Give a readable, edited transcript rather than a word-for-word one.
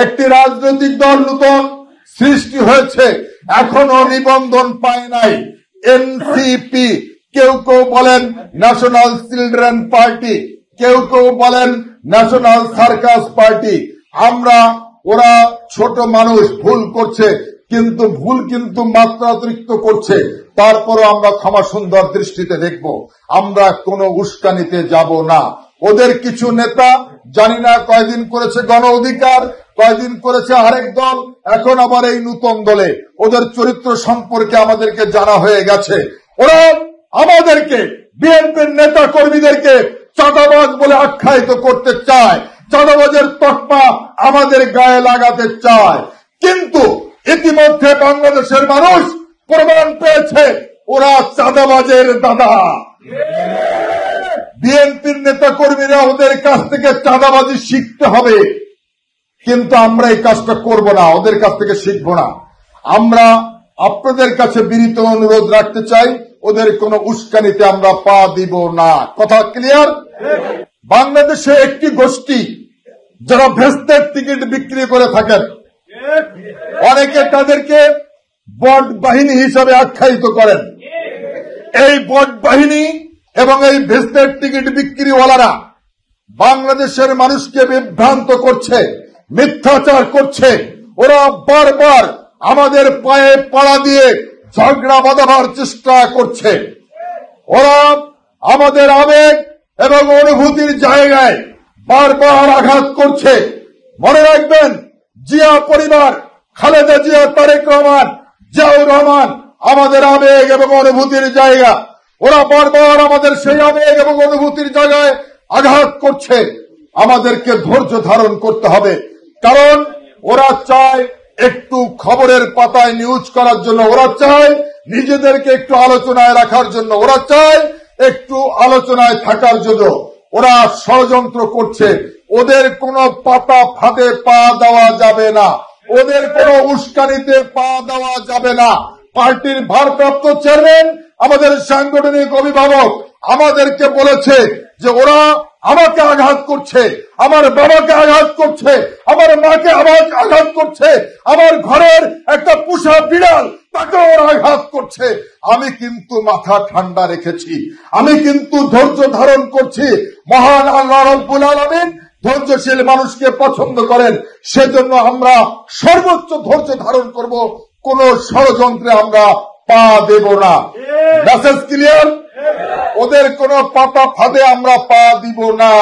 একটি রাজনৈতিক দল নতুন সৃষ্টি হয়েছে, এখনো নিবন্ধন পায় নাই, এনসিপি। কেউ কেউ বলেন ন্যাশনাল চিলড্রেন পার্টি, কেউ কেউ বলেন ন্যাশনাল সার্কাস পার্টি। ওরা ছোট মানুষ, ভুল করছে, কিন্তু ভুল কিন্তু মাত্রাতিরিক্ত করছে। তারপরও আমরা ক্ষমা সুন্দর দৃষ্টিতে দেখব, আমরা কোনো উস্কানিতে যাব না। ওদের কিছু নেতা জানি না কয়দিন করেছে গণ অধিকার, কয়দিন করেছে আরেক দল, এখন আবার এই নতুন দলে। ওদের চরিত্র সম্পর্কে আমাদেরকে জানা হয়ে গেছে। ওরা আমাদেরকে, বিএনপির নেতা কর্মীদেরকে চাঁদাবাজ বলে আখ্যায়িত করতে চায়, চাঁদাবাজের তকমা আমাদের গায়ে লাগাতে চায়। কিন্তু ইতিমধ্যে বাংলাদেশের মানুষ প্রমাণ পেয়েছে ওরা চাঁদাবাজের দাদা। বিএনপির নেতা কর্মীরা ওদের কাছ থেকে চাঁদাবাজি শিখতে হবে, কিন্তু আমরা এই কাজটা করব না, ওদের কাছ থেকে শিখব না। আমরা আপনাদের কাছে বিনীত অনুরোধ রাখতে চাই, ওদের কোনো উস্কানিতে আমরা পা দিব না। কথা ক্লিয়ার? বাংলাদেশে একটি গোষ্ঠী যারা ভেস্তের টিকিট বিক্রি করে থাকেন, অনেকে তাদেরকে বট বাহিনী হিসাবে আখ্যায়িত করেন। এই বট বাহিনী এবং এই ভেস্তের টিকিট বিক্রিওয়ালারা বাংলাদেশের মানুষকে বিভ্রান্ত করছে, মিথ্যাচার করছে। ওরা বারবার আমাদের পায়ে পাড়া দিয়ে ঝগড়া বাঁধাবার চেষ্টা করছে। ওরা আমাদের আবেগ এবং অনুভূতির জায়গায় বারবার আঘাত করছে। মনে রাখবেন, জিয়া পরিবার, খালেদা জিয়া, তারেক রহমান, জিয়াউর রহমান আমাদের আবেগ এবং অনুভূতির জায়গা। ওরা বারবার আমাদের সেই আবেগ এবং অনুভূতির জায়গায় আঘাত করছে। আমাদেরকে ধৈর্য ধারণ করতে হবে, কারণ ওরা চায় একটু খবরের পাতায় নিউজ করার জন্য, ওরা চায় নিজেদেরকে একটু আলোচনায় রাখার জন্য, ওরা চায় একটু আলোচনায় থাকার জন্য। ওরা ষড়যন্ত্র করছে। ওদের কোনো পাতা ফাঁদে পা দেওয়া যাবে না, ওদের কোনো উস্কানিতে পা দেওয়া যাবে না। পার্টির ভারপ্রাপ্ত চেয়ারম্যান, আমাদের সাংগঠনিক অভিভাবক আমাদেরকে বলেছে যে ওরা আমাকে আঘাত করছে, আমার বাবাকে আঘাত করছে, আমার মাকে আঘাত করছে, আমার ঘরের একটা পোষা বিড়াল তাকে ওরা আঘাত করছে। আমি কিন্তু মাথা ঠান্ডা রেখেছি, আমি কিন্তু ধৈর্য ধারণ করছি। মহান আল্লাহ রাব্বুল আলামিন ধৈর্যশীল মানুষকে পছন্দ করেন, সেজন্য আমরা সর্বোচ্চ ধৈর্য ধারণ করব, কোন ষড়যন্ত্রে আমরা পা দেব না। Message clear? ওদের কোন পাতা ফাঁদে আমরা পা দিব না।